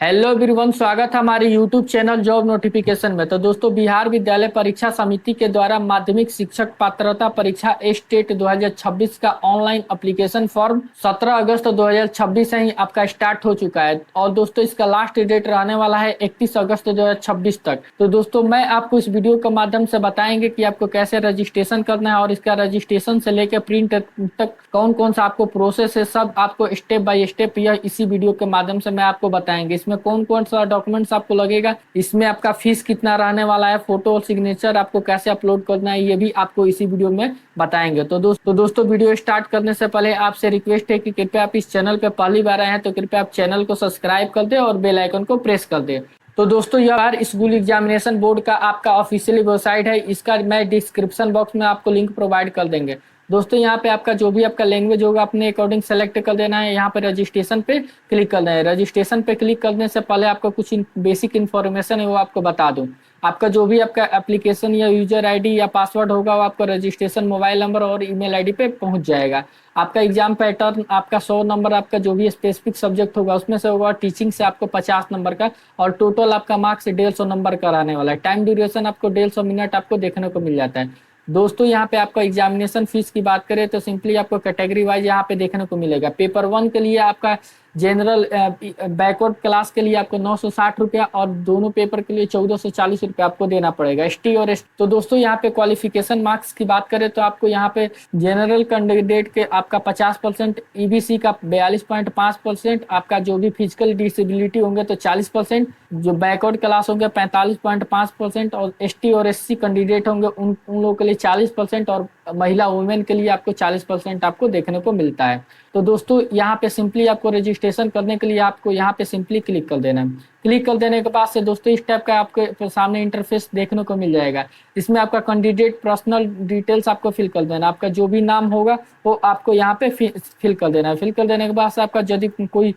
Hello everyone, स्वागत है हमारे यूट्यूब चैनल जॉब नोटिफिकेशन में। तो दोस्तों, बिहार विद्यालय परीक्षा समिति के द्वारा माध्यमिक शिक्षक पात्रता परीक्षा स्टेट 2026 का ऑनलाइन एप्लीकेशन फॉर्म 17 अगस्त 2026 से ही आपका स्टार्ट हो चुका है। और दोस्तों, इसका लास्ट डेट रहने वाला है 31 अगस्त 2026 तक। तो दोस्तों, मैं आपको इस वीडियो के माध्यम से बताएंगे कि आपको कैसे रजिस्ट्रेशन करना है और इसका रजिस्ट्रेशन से लेकर प्रिंट तक कौन कौन सा आपको प्रोसेस है, सब आपको स्टेप बाय स्टेप यह इसी वीडियो के माध्यम से मैं आपको बताएंगे। इसमें कौन कौन सा डॉक्यूमेंट्स आपको लगेगा, इसमें आपका फीस कितना रहने वाला है, फोटो और सिग्नेचर आपको कैसे अपलोड करना है, ये भी आपको इसी वीडियो में बताएंगे। तो दोस्तों वीडियो स्टार्ट करने से पहले आपसे रिक्वेस्ट है कि कृपया आप इस चैनल पे पहली बार आए हैं तो कृपया आप चैनल को सब्सक्राइब कर दे और बेल आइकन को प्रेस कर दे। तो दोस्तों, यह बार स्कूल एग्जामिनेशन बोर्ड का आपका ऑफिशियल वेबसाइट है। इसका मैं डिस्क्रिप्शन बॉक्स में आपको लिंक प्रोवाइड कर देंगे। दोस्तों, यहाँ पे आपका जो भी आपका लैंग्वेज होगा अपने अकॉर्डिंग सेलेक्ट कर देना है। यहाँ पे रजिस्ट्रेशन पे क्लिक करना है। रजिस्ट्रेशन पे क्लिक करने से पहले आपको कुछ बेसिक इन्फॉर्मेशन है वो आपको बता दूं। आपका जो भी आपका एप्लीकेशन या यूजर आईडी या पासवर्ड होगा वो आपका रजिस्ट्रेशन मोबाइल नंबर और ईमेल आईडी पे पहुंच जाएगा। आपका एग्जाम पैटर्न आपका 100 नंबर आपका जो भी स्पेसिफिक सब्जेक्ट होगा उसमें से होगा। टीचिंग से आपको 50 नंबर का और टोटल आपका मार्क्स 150 नंबर का रहने वाला है। टाइम ड्यूरेशन आपको 150 मिनट आपको देखने को मिल जाता है। दोस्तों, यहाँ पे आपका एग्जामिनेशन फीस की बात करें तो सिंपली आपको कैटेगरी वाइज यहाँ पे देखने को मिलेगा। पेपर 1 के लिए आपका जनरल बैकवर्ड क्लास के लिए आपको 960 रुपया और दोनों पेपर के लिए 1440 रुपया आपको देना पड़ेगा। एसटी और एस। तो दोस्तों, यहाँ पे क्वालिफिकेशन मार्क्स की बात करें तो आपको यहाँ पे जनरल कैंडिडेट के आपका 50%, ईबीसी का 42.5%, आपका जो भी फिजिकल डिसेबिलिटी होंगे तो 40%, जो बैकवर्ड क्लास होंगे 45.5% और एसटी और एससी कैंडिडेट होंगे उन लोगों के लिए 40% और महिला वुमेन के लिए आपको 40% आपको देखने को मिलता है। तो दोस्तों, यहाँ पे सिंपली आपको रजिस्ट्रेशन करने के लिए आपको यहाँ पे सिंपली क्लिक कर देना है। क्लिक कर देने के बाद से दोस्तों इस टाइप का आपके सामने इंटरफेस देखने को मिल जाएगा। इसमें आपका कैंडिडेट पर्सनल डिटेल्स आपको फिल कर देना। आपका जो भी नाम होगा वो आपको यहाँ पे फिल कर देना है। फिल कर देने के बाद से आपका यदि कोई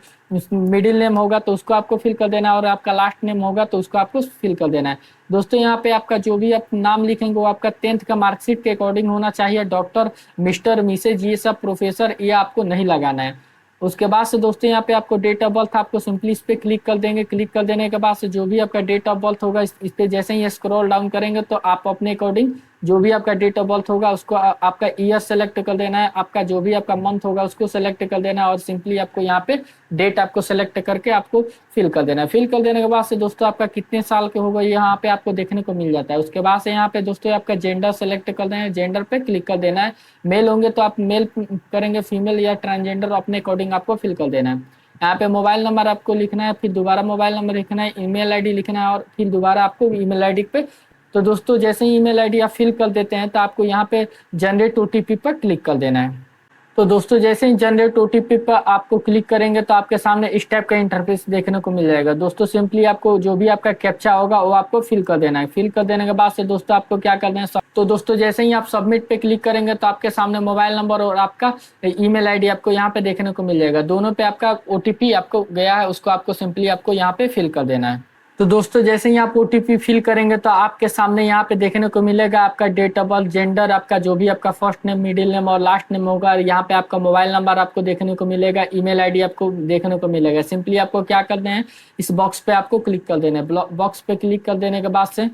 मिडिल नेम होगा तो उसको आपको फिल कर देना है और आपका लास्ट नेम होगा तो उसको आपको फिल कर देना है। दोस्तों, यहाँ पे आपका जो भी आप नाम लिखेंगे वो आपका 10th का मार्कशीट के अकॉर्डिंग होना चाहिए। डॉक्टर, मिस्टर, मिसेज ये सब प्रोफेसर ये आपको नहीं लगाना है। उसके बाद से दोस्तों यहाँ पे आपको डेट ऑफ बर्थ आपको सिंपली इस पे क्लिक कर देंगे। क्लिक कर देने के बाद से जो भी आपका डेट ऑफ बर्थ होगा इस पे जैसे ही स्क्रॉल डाउन करेंगे तो आप अपने अकॉर्डिंग जो भी आपका डेट ऑफ बर्थ होगा उसको आपका ईयर सेलेक्ट कर देना है। आपका जो भी आपका मंथ होगा उसको सेलेक्ट कर देना है और सिंपली आपको यहाँ पे डेट आपको सेलेक्ट करके आपको फिल कर देना है। फिल कर देने के बाद से दोस्तों आपका कितने साल के होगा यहाँ पे आपको देखने को मिल जाता है। उसके बाद से यहाँ पे दोस्तों आपका जेंडर सेलेक्ट कर देना है। जेंडर पे क्लिक कर देना है। मेल होंगे तो आप मेल करेंगे, फीमेल या ट्रांसजेंडर अपने अकॉर्डिंग आपको फिल कर देना है। यहाँ पे मोबाइल नंबर आपको लिखना है, फिर दोबारा मोबाइल नंबर लिखना है, ईमेल आईडी लिखना है और फिर दोबारा आपको ईमेल आईडी पे। तो दोस्तों, जैसे ही ईमेल आईडी आप फिल कर देते हैं तो आपको यहाँ पे जनरेट ओटीपी पर क्लिक कर देना है। तो दोस्तों, जैसे ही जनरेट ओटीपी पर आपको क्लिक करेंगे तो आपके सामने इस टाइप का इंटरफेस देखने को मिल जाएगा। दोस्तों, सिंपली आपको जो भी आपका कैप्चा होगा वो आपको फिल कर देना है। फिल कर देने के बाद से दोस्तों आपको क्या करना है, तो दोस्तों जैसे ही आप सबमिट पे क्लिक करेंगे तो आपके सामने मोबाइल नंबर और आपका ईमेल आईडी आपको यहाँ पे देखने को मिल जाएगा। दोनों पे आपका ओटीपी आपको गया है, उसको आपको सिंपली आपको यहाँ पे फिल कर देना है। तो दोस्तों, जैसे ही आप ओटीपी फिल करेंगे तो आपके सामने यहाँ पे देखने को मिलेगा आपका डेट ऑफ बर्थ, जेंडर, आपका जो भी आपका फर्स्ट नेम, मिडिल नेम और लास्ट नेम होगा। यहाँ पे आपका मोबाइल नंबर आपको देखने को मिलेगा, ईमेल आईडी आपको देखने को मिलेगा। सिंपली आपको क्या करना है, इस बॉक्स पे आपको क्लिक कर देना है। बॉक्स पे क्लिक कर देने के बाद से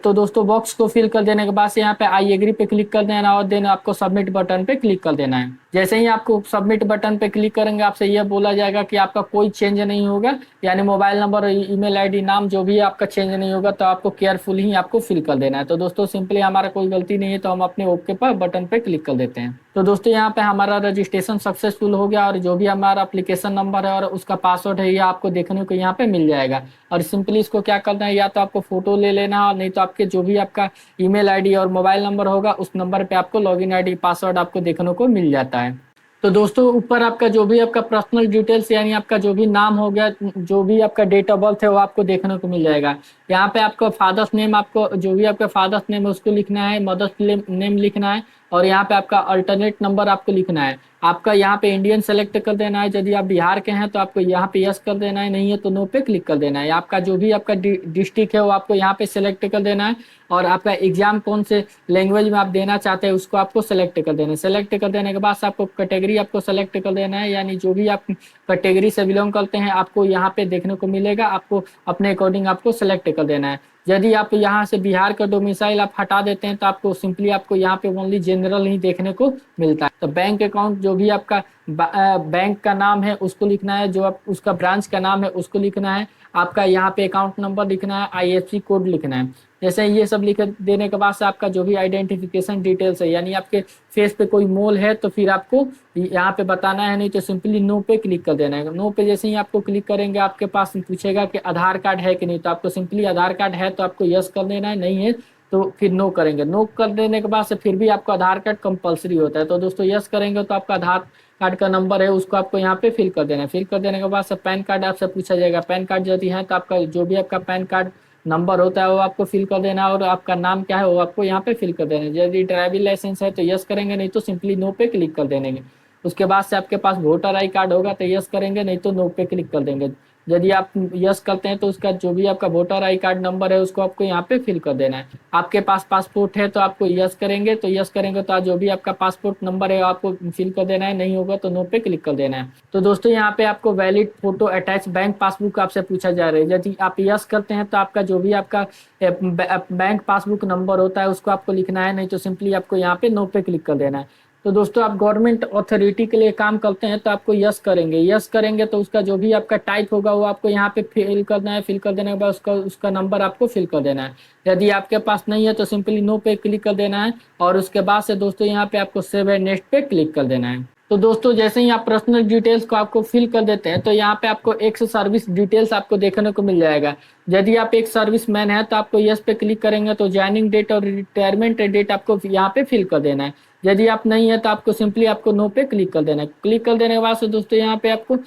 तो दोस्तों बॉक्स को फिल कर देने के बाद से यहाँ पे आई एग्री पे क्लिक कर देना और देन आपको सबमिट बटन पे क्लिक कर देना है। जैसे ही आपको सबमिट बटन पे क्लिक करेंगे आपसे यह बोला जाएगा कि आपका कोई चेंज नहीं होगा, यानी मोबाइल नंबर, ईमेल आईडी, नाम जो भी आपका चेंज नहीं होगा, तो आपको केयरफुल ही आपको फिल कर देना है। तो दोस्तों सिंपली हमारा कोई गलती नहीं है तो हम अपने ओके पर बटन पे क्लिक कर देते हैं। तो दोस्तों यहाँ पे हमारा रजिस्ट्रेशन सक्सेसफुल हो गया और जो भी हमारा एप्लीकेशन नंबर है और उसका पासवर्ड है यह आपको देखने को यहाँ पे मिल जाएगा। और सिंपली इसको क्या करना है, या तो आपको फोटो ले लेना है, नहीं तो आपके जो भी आपका ईमेल आईडी और मोबाइल नंबर होगा उस नंबर पे आपको लॉगिन आईडी, पासवर्ड आपको देखने को मिल जाता है। तो दोस्तों ऊपर आपका जो भी आपका पर्सनल डिटेल्स यानी आपका जो भी नाम हो गया, जो भी आपका डेट ऑफ बर्थ है वो आपको देखने को मिल जाएगा। यहाँ पे आपको फादर्स नेम, आपको जो भी आपका फादर्स नेम है उसको लिखना है, मदर्स नेम लिखना है और यहाँ पे आपका अल्टरनेट नंबर आपको लिखना है। आपका यहाँ पे इंडियन सेलेक्ट कर देना है, यदि आप बिहार के हैं तो आपको यहाँ पे यस कर देना है, नहीं है तो नो पे क्लिक कर देना है। आपका जो भी आपका डिस्ट्रिक्ट है वो आपको यहाँ पे सेलेक्ट कर देना है, और आपका एग्जाम कौन से लैंग्वेज में आप देना चाहते हैं उसको आपको सेलेक्ट कर देना है। सेलेक्ट कर देने के बाद से आपको कैटेगरी आपको सेलेक्ट कर देना है, यानी जो भी आप कैटेगरी से बिलोंग करते हैं आपको यहाँ पे देखने को मिलेगा, आपको अपने अकॉर्डिंग आपको सेलेक्ट कर देना है। यदि आप यहाँ से बिहार का डोमिसाइल आप हटा देते हैं तो आपको सिंपली आपको यहाँ पे ओनली जनरल ही देखने को मिलता है। तो बैंक अकाउंट जो भी आपका बैंक का नाम है उसको लिखना है, जो आप उसका ब्रांच का नाम है उसको लिखना है, आपका यहाँ पे अकाउंट नंबर लिखना है, आईएफएससी कोड लिखना है। जैसे ये सब लिख देने के बाद से आपका जो भी आइडेंटिफिकेशन डिटेल्स है, यानी आपके फेस पे कोई मोल है तो फिर आपको यहाँ पे बताना है, नहीं तो सिंपली नो पे क्लिक कर देना है। नो पे जैसे ही आपको क्लिक करेंगे आपके पास पूछेगा कि आधार कार्ड है कि नहीं, तो आपको सिंपली आधार कार्ड है तो आपको यस कर देना है, नहीं है तो फिर नो करेंगे। नो कर देने के बाद से फिर भी आपको आधार कार्ड कंपलसरी होता है, तो दोस्तों यस करेंगे तो आपका आधार कार्ड का नंबर है उसको आपको यहाँ पे फिल कर देना है। फिल कर देने के बाद से पैन कार्ड आपसे पूछा जाएगा, पैन कार्ड यदि है तो आपका जो भी आपका पैन कार्ड नंबर होता है वो आपको फिल कर देना है, और आपका नाम क्या है वो आपको यहाँ पे फिल कर देना है। यदि ड्राइविंग लाइसेंस है तो यस करेंगे, नहीं तो सिंपली नो पे क्लिक कर देंगे। उसके बाद से आपके पास वोटर आई कार्ड होगा तो यस करेंगे, नहीं तो नो पे क्लिक कर देंगे। यदि आप यस करते हैं तो उसका जो भी आपका वोटर आई कार्ड नंबर है उसको आपको यहाँ पे फिल कर देना है। आपके पास पासपोर्ट है तो आपको यस करेंगे, तो यस करेंगे तो जो भी आपका पासपोर्ट नंबर है आपको फिल कर देना है, नहीं होगा तो नो पे क्लिक कर देना है। तो दोस्तों यहाँ पे आपको valid photo attach bank passbook आपसे पूछा जा रहा है। यदि आप यस करते हैं तो आपका जो भी आपका बैंक पासबुक नंबर होता है उसको आपको लिखना है, नहीं तो सिंपली आपको यहाँ पे नो पे क्लिक कर देना है। तो दोस्तों आप गवर्नमेंट अथॉरिटी के लिए काम करते हैं तो आपको यस करेंगे, यस करेंगे तो उसका जो भी आपका टाइप होगा वो आपको यहाँ पे फिल करना है। फिल कर देने के बाद उसका उसका नंबर आपको फिल कर देना है। यदि आपके पास नहीं है तो सिंपली नो पे क्लिक कर देना है, और उसके बाद से दोस्तों यहाँ पे आपको सेव एंड नेक्स्ट पे क्लिक कर देना है। तो दोस्तों जैसे ही आप पर्सनल डिटेल्स को आपको फिल कर देते हैं तो यहाँ पे आपको एक सर्विस डिटेल्स आपको देखने को मिल जाएगा। यदि आप एक सर्विस मैन है तो आपको यस पे क्लिक करेंगे तो ज्वाइनिंग डेट और रिटायरमेंट डेट आपको यहाँ पे फिल कर देना है। यदि आप नहीं है तो आपको सिंपली आपको नो पे क्लिक कर देना है। क्लिक कर देने के बाद से दोस्तों यहाँ पे आपको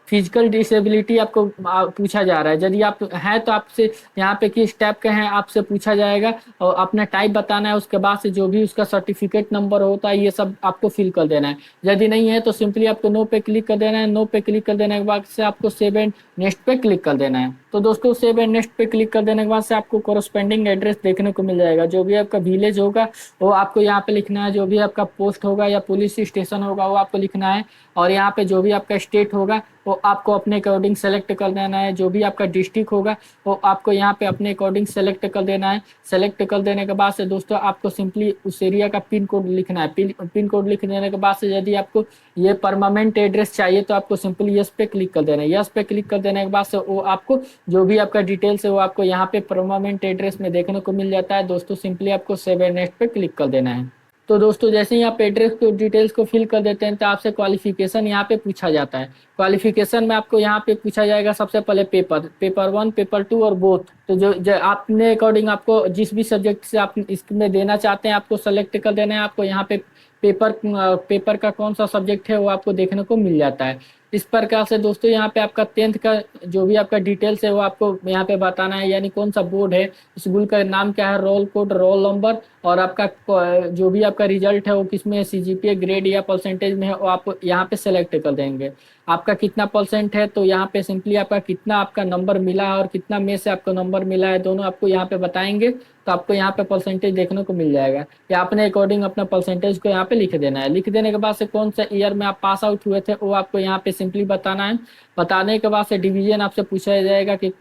फिजिकल डिसेबिलिटी आपको पूछा जा रहा है। यदि आप हैं तो आपसे यहाँ पे किस टाइप के हैं आपसे पूछा जाएगा, और अपना टाइप बताना है। उसके बाद से जो भी उसका सर्टिफिकेट नंबर होता है ये सब आपको फिल कर देना है। यदि नहीं है तो सिंपली आपको नो पे क्लिक कर देना है। नो पे क्लिक कर देने के बाद से आपको सेव एंड नेक्स्ट पे क्लिक कर देना है। तो दोस्तों सेव एंड नेक्स्ट पे क्लिक कर देने के बाद से आपको कोरस्पेंडिंग एड्रेस देखने को मिल जाएगा। जो भी आपका विलेज होगा वो आपको यहाँ पे लिखना है, जो भी आपका पोस्ट होगा या पुलिस स्टेशन होगा वो आपको लिखना है, और यहाँ पे जो भी आपका स्टेट होगा वो आपको अपने अकॉर्डिंग सेलेक्ट कर देना है। जो भी आपका डिस्ट्रिक्ट होगा वो आपको यहाँ पे अपने अकॉर्डिंग सेलेक्ट कर देना है। सेलेक्ट कर देने के बाद से दोस्तों आपको सिंपली उस एरिया का पिन कोड लिखना है। पिन कोड लिख देने के बाद से यदि आपको ये परमानेंट एड्रेस चाहिए तो आपको सिंपली यस पे क्लिक कर देना है। यस पे क्लिक कर देने के बाद से वो आपको जो भी आपका डिटेल्स है वो आपको यहाँ पे परमानेंट एड्रेस में देखने को मिल जाता है। दोस्तों सिंपली आपको सेव एंड नेक्स्ट पे क्लिक कर देना है। तो दोस्तों जैसे ही आप एड्रेस को डिटेल्स को फिल कर देते हैं तो आपसे क्वालिफिकेशन यहाँ पे पूछा जाता है। क्वालिफिकेशन में आपको यहाँ पे पूछा जाएगा सबसे पहले पेपर 1 पेपर 2 और बोथ। तो जो आपने अकॉर्डिंग आपको जिस भी सब्जेक्ट से आप इसमें देना चाहते हैं आपको सेलेक्ट कर देना है। आपको यहाँ पे पेपर का कौन सा सब्जेक्ट है वो आपको देखने को मिल जाता है। इस प्रकार से दोस्तों यहाँ पे आपका 10th का जो भी आपका डिटेल्स है वो आपको यहाँ पे बताना है, यानी कौन सा बोर्ड है, स्कूल का नाम क्या है, रोल कोड, रोल नंबर, और आपका जो भी आपका रिजल्ट है वो किसमें है, सीजीपीए ग्रेड या परसेंटेज में है, वो आप यहाँ पे सेलेक्ट कर देंगे। आपका कितना परसेंट है तो यहाँ पे सिंपली आपका कितना आपका नंबर मिला है और कितना में से आपको नंबर मिला है दोनों आपको यहाँ पे बताएंगे। तो आपको यहाँ पे परसेंटेज देखने को मिल जाएगा, या अपने अकॉर्डिंग अपना परसेंटेज को यहाँ पे लिख देना है। लिख देने के बाद से कौन सा ईयर में आप पास आउट हुए थे वो आपको यहाँ पे सिंपली बताना है। बताने के बाद से डिवीजन आपसे पूछा जाएगा कि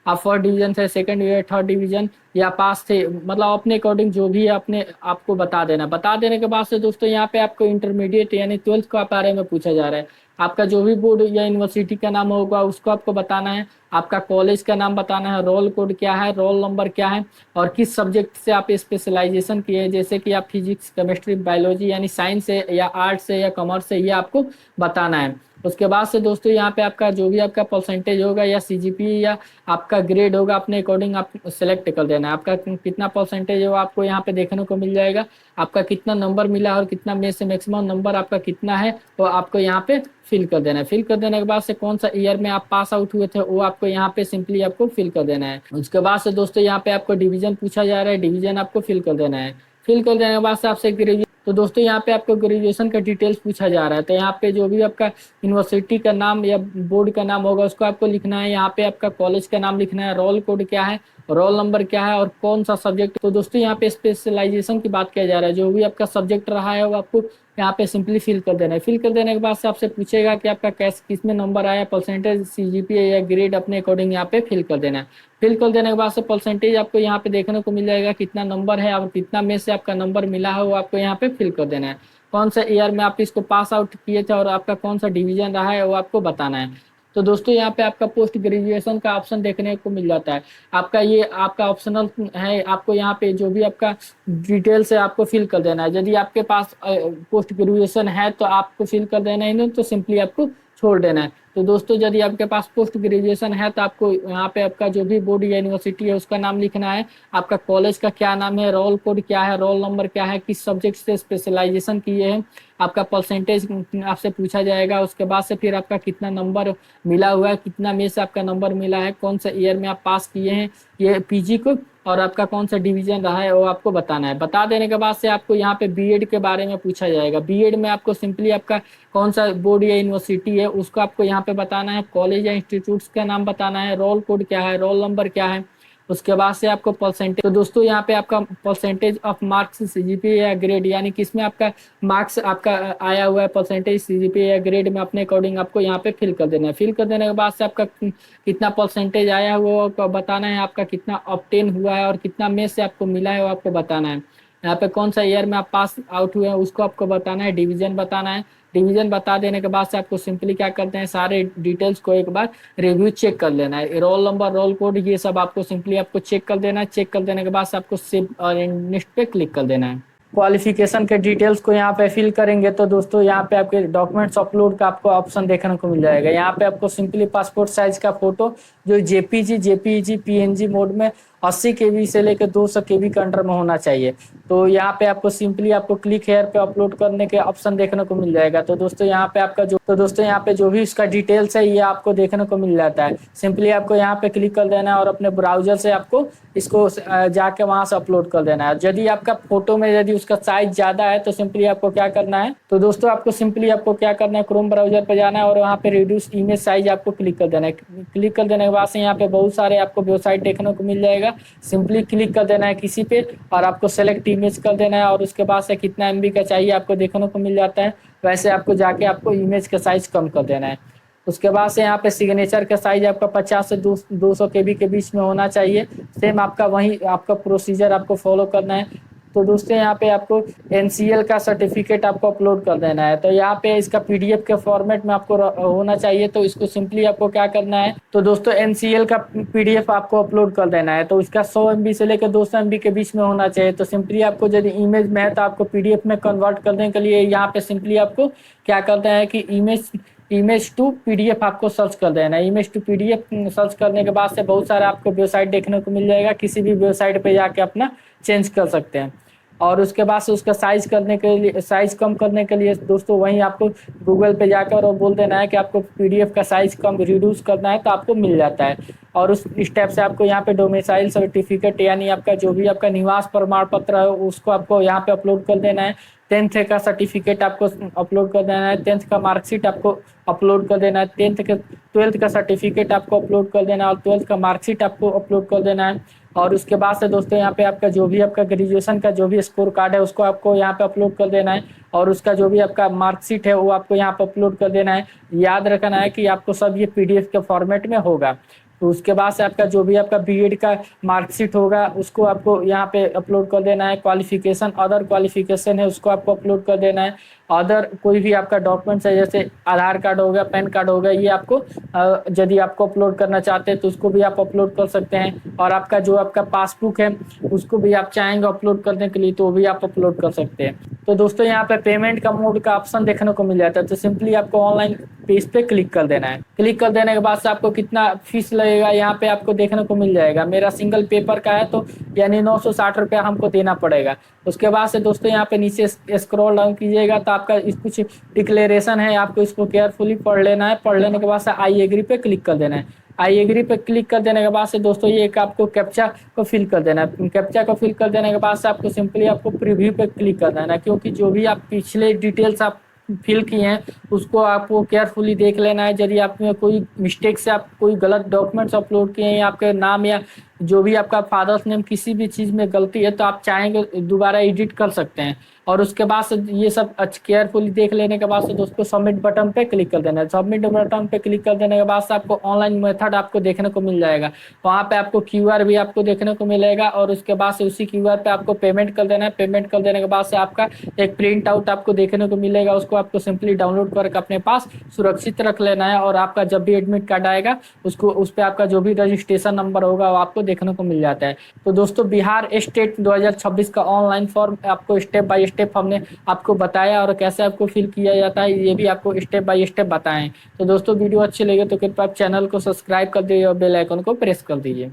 आप फर्स्ट डिवीजन से, सेकंड डिवीजन, थर्ड डिवीजन या पास थे, मतलब अपने अकॉर्डिंग जो भी है अपने आपको बता देना। बता देने के बाद से दोस्तों यहाँ पे आपको इंटरमीडिएट यानी 12th का बारे में पूछा जा रहा है। आपका जो भी बोर्ड या यूनिवर्सिटी का नाम होगा उसको आपको बताना है। आपका कॉलेज का नाम बताना है, रोल कोड क्या है, रोल नंबर क्या है, और किस सब्जेक्ट से आप स्पेशलाइजेशन किए हैं, जैसे कि आप फिजिक्स, केमिस्ट्री, बायोलॉजी यानी साइंस से या आर्ट्स से या कॉमर्स से, ये आपको बताना है। उसके बाद से दोस्तों यहाँ पे आपका जो भी आपका परसेंटेज होगा या सीजीपीए या आपका ग्रेड होगा अपने अकॉर्डिंग आप सेलेक्ट कर देना है। आपका कितना परसेंटेज है वो आपको यहाँ पे देखने को मिल जाएगा। आपका कितना नंबर मिला और कितना में से मैक्सिमम नंबर आपका कितना है वो आपको यहाँ पे फिल कर देना है। फिल कर देने के बाद से कौन सा ईयर में आप पास आउट हुए थे वो आपको यहाँ पे सिंपली आपको फिल कर देना है। उसके बाद से दोस्तों यहाँ पे आपको डिवीजन पूछा जा रहा है, डिवीजन आपको फिल कर देना है। फिल कर देने के बाद से आपसे तो दोस्तों यहाँ पे आपको ग्रेजुएशन का डिटेल्स पूछा जा रहा है, तो यहाँ पे जो भी आपका यूनिवर्सिटी का नाम या बोर्ड का नाम होगा उसको आपको लिखना है। यहाँ पे आपका कॉलेज का नाम लिखना है, रोल कोड क्या है, रोल नंबर क्या है और कौन सा सब्जेक्ट। तो दोस्तों यहाँ पे स्पेशलाइजेशन की बात किया जा रहा है, जो भी आपका सब्जेक्ट रहा है वो आपको यहाँ पे सिंपली फिल कर देना है। फिल कर देने के बाद से आपसे पूछेगा कि आपका कैस किस में नंबर आया, परसेंटेज, सीजीपीए या ग्रेड अपने अकॉर्डिंग यहाँ पे फिल कर देना है। फिल कर देने के बाद से परसेंटेज आपको यहाँ पे देखने को मिल जाएगा, कितना नंबर है और कितना में से आपका नंबर मिला है वो आपको यहाँ पे फिल कर देना है। कौन सा ईयर में आप इसको पास आउट किए थे और आपका कौन सा डिवीजन रहा है वो आपको बताना है। तो दोस्तों यहाँ पे आपका पोस्ट ग्रेजुएशन का ऑप्शन देखने को मिल जाता है। आपका ये आपका ऑप्शनल है, आपको यहाँ पे जो भी आपका डिटेल्स है आपको फिल कर देना है। यदि आपके पास पोस्ट ग्रेजुएशन है तो आपको फिल कर देना है, नहीं तो सिंपली आपको छोड़ देना है। तो दोस्तों यदि आपके पास पोस्ट ग्रेजुएशन है तो आपको यहाँ पे आपका जो भी बोर्ड या यूनिवर्सिटी है उसका नाम लिखना है, आपका कॉलेज का क्या नाम है, रोल कोड क्या है, रोल नंबर क्या है, किस सब्जेक्ट से स्पेशलाइजेशन किए हैं, आपका परसेंटेज आपसे पूछा जाएगा। उसके बाद से फिर आपका कितना नंबर मिला हुआ है, कितना में से आपका नंबर मिला है, कौन सा ईयर में आप पास किए हैं ये पीजी को, और आपका कौन सा डिवीजन रहा है वो आपको बताना है। बता देने के बाद से आपको यहाँ पे बीएड के बारे में पूछा जाएगा। बीएड में आपको सिंपली आपका कौन सा बोर्ड या यूनिवर्सिटी है उसको आपको यहाँ पे बताना है, कॉलेज या इंस्टीट्यूट्स का नाम बताना है, रोल कोड क्या है, रोल नंबर क्या है। उसके बाद से आपको परसेंटेज, तो दोस्तों यहाँ पे आपका परसेंटेज ऑफ मार्क्स, सीजीपीए या ग्रेड, यानी किसमें आपका मार्क्स आपका आया हुआ है, परसेंटेज, सीजीपीए या ग्रेड में अपने अकॉर्डिंग आपको यहाँ पे फिल कर देना है। फिल कर देने के बाद से आपका कितना परसेंटेज आया हुआ है वो बताना है, आपका कितना ऑब्टेन हुआ है और कितना में से आपको मिला है वो आपको बताना है। यहाँ पे कौन सा ईयर में आप पास आउट हुए हैं उसको आपको बताना है, डिवीजन बताना है। डिवीजन बता देने के बाद से आपको सिंपली क्या करते हैं, सारे डिटेल्स को एक बार रिव्यू चेक कर लेना है। रोल नंबर, रोल कोड, ये सब आपको सिंपली आपको चेक कर देना है। चेक कर देने के बाद से आपको सेव और नेक्स्ट पे क्लिक कर देना है। क्वालिफिकेशन के डिटेल्स को यहाँ पे फिल करेंगे तो दोस्तों यहाँ पे आपके डॉक्यूमेंट्स अपलोड का आपको ऑप्शन देखने को मिल जाएगा। यहाँ पे आपको सिंपली पासपोर्ट साइज का फोटो जो जेपीजी पीएनजी मोड में 80 केबी से लेकर 200 केबी के अंडर में होना चाहिए। तो यहाँ पे आपको सिंपली आपको क्लिक हेयर पे अपलोड करने के ऑप्शन देखने को मिल जाएगा। तो दोस्तों यहाँ पे आपका जो भी इसका डिटेल्स है ये आपको देखने को मिल जाता है। सिंपली आपको यहाँ पे क्लिक कर देना है और अपने ब्राउजर से आपको इसको जाके वहां से अपलोड कर देना है। यदि आपका फोटो में यदि उसका साइज ज्यादा है तो सिंपली आपको क्या करना है, तो दोस्तों आपको सिंपली आपको क्या करना है, क्रोम ब्राउजर पे जाना है और वहाँ पे रिड्यूस इमेज साइज आपको क्लिक कर देना है। क्लिक कर देने के बाद से यहाँ पे बहुत सारे आपको वेबसाइट देखने को मिल जाएगा। सिंपली क्लिक कर देना है किसी पे और आपको सेलेक्ट इमेज कर देना है और उसके बाद से कितना एमबी का चाहिए आपको देखने को मिल जाता है। वैसे आपको जाके आपको इमेज का साइज कम कर देना है। उसके बाद से यहाँ पे सिग्नेचर का साइज आपका 50 से 200 केबी के बीच में होना चाहिए। सेम आपका वही आपका प्रोसीजर आपको फॉलो करना है। तो दोस्तों यहाँ पे आपको एनसीएल का सर्टिफिकेट आपको अपलोड कर देना है। तो यहाँ पे इसका पीडीएफ के फॉर्मेट में आपको होना चाहिए। तो इसको सिंपली आपको क्या करना है, तो दोस्तों एनसीएल का पीडीएफ आपको अपलोड कर देना है। तो इसका 100 MB से लेकर 200 MB के बीच में होना चाहिए। तो सिंपली आपको यदि इमेज में है तो आपको पीडीएफ में कन्वर्ट करने के लिए यहाँ पे सिंपली आपको क्या करते हैं कि इमेज टू पीडीएफ आपको सर्च कर देना है। इमेज टू पीडीएफ सर्च करने के बाद से बहुत सारा आपको वेबसाइट देखने को मिल जाएगा। किसी भी वेबसाइट पे जाके अपना चेंज कर सकते हैं। और उसके बाद से उसका साइज करने के लिए, साइज कम करने के लिए दोस्तों वहीं आपको गूगल पे जाकर और बोल देना है कि आपको पीडीएफ का साइज कम रिड्यूस करना है, तो आपको मिल जाता है। और उस स्टेप से आपको यहाँ पे डोमिसाइल सर्टिफिकेट यानी आपका जो भी आपका निवास प्रमाण पत्र है उसको आपको यहाँ पे अपलोड कर देना है। 10th का सर्टिफिकेट आपको अपलोड कर देना है। 10th का मार्कशीट आपको अपलोड कर देना है। 12th का सर्टिफिकेट आपको अपलोड कर देना है और 12th का मार्कशीट आपको अपलोड कर देना है। और उसके बाद से दोस्तों यहाँ पे आपका जो भी आपका ग्रेजुएशन का जो भी स्कोर कार्ड है उसको आपको यहाँ पे अपलोड कर देना है। और उसका जो भी आपका मार्कशीट है वो आपको यहाँ पे अपलोड कर देना है। याद रखना है कि आपको सब ये पीडीएफ के फॉर्मेट में होगा। तो उसके बाद से आपका जो भी आपका बीएड का मार्कशीट होगा उसको आपको यहाँ पे अपलोड कर देना है। क्वालिफिकेशन, अदर क्वालिफिकेशन है उसको आपको अपलोड कर देना है। अदर कोई भी आपका डॉक्यूमेंट्स है जैसे आधार कार्ड हो गया, पैन कार्ड हो गया, ये आपको यदि आपको अपलोड करना चाहते हैं तो उसको भी आप अपलोड कर सकते हैं। और आपका जो आपका पासबुक है उसको भी आप चाहेंगे अपलोड करने के लिए तो वो भी आप अपलोड कर सकते हैं। तो दोस्तों यहाँ पे पेमेंट का मोड का ऑप्शन देखने को मिल जाता है। तो सिंपली आपको ऑनलाइन पेज पे क्लिक कर देना है। क्लिक कर देने के बाद से आपको कितना फीस लगेगा यहाँ पे आपको देखने को मिल जाएगा। मेरा सिंगल पेपर का है तो यानी 960 रुपया हमको देना पड़ेगा। उसके बाद से दोस्तों यहाँ पे नीचे स्क्रॉल डाउन कीजिएगा तो आपका कुछ डिक्लेरेशन है, आपको इसको केयरफुली पढ़ लेना है। पढ़ लेने के बाद से आई एग्री पे क्लिक कर देना है। आई एग्री पे क्लिक कर देने के बाद से दोस्तों ये एक आपको कैप्चा को फिल कर देना है। कैप्चा को फिल कर देने के बाद से आपको सिंपली आपको प्रीव्यू पे क्लिक कर देना है, क्योंकि जो भी आप पिछले डिटेल्स आप फिल किए हैं उसको आपको केयरफुली देख लेना है। यदि आप में कोई मिस्टेक से आप कोई गलत डॉक्यूमेंट्स अपलोड किए हैं या आपके नाम या जो भी आपका फादर्स नेम किसी भी चीज़ में गलती है तो आप चाहेंगे दोबारा एडिट कर सकते हैं। और उसके बाद से ये सब केयरफुली देख लेने के बाद से दोस्तों सबमिट बटन पे क्लिक कर देना है। सबमिट बटन पे क्लिक कर देने के बाद से आपको ऑनलाइन मेथड आपको देखने को मिल जाएगा। वहाँ पे आपको क्यूआर भी आपको देखने को मिलेगा और उसके बाद से उसी क्यूआर पे आपको पेमेंट कर देना है। पेमेंट कर देने के बाद से आपका एक प्रिंट आउट आपको देखने को मिलेगा, उसको आपको सिंपली डाउनलोड करके अपने पास सुरक्षित रख लेना है। और आपका जब भी एडमिट कार्ड आएगा उसको उस पर आपका जो भी रजिस्ट्रेशन नंबर होगा वो आपको देखने को मिल जाता है। तो दोस्तों बिहार स्टेट 2026 का ऑनलाइन फॉर्म आपको स्टेप बाय स्टेप हमने आपको बताया और कैसे आपको फिल किया जाता है ये भी आपको स्टेप बाय स्टेप बताएं। तो दोस्तों वीडियो अच्छी लगे तो कृपया आप चैनल को सब्सक्राइब कर दीजिए और बेल आइकन को प्रेस कर दीजिए।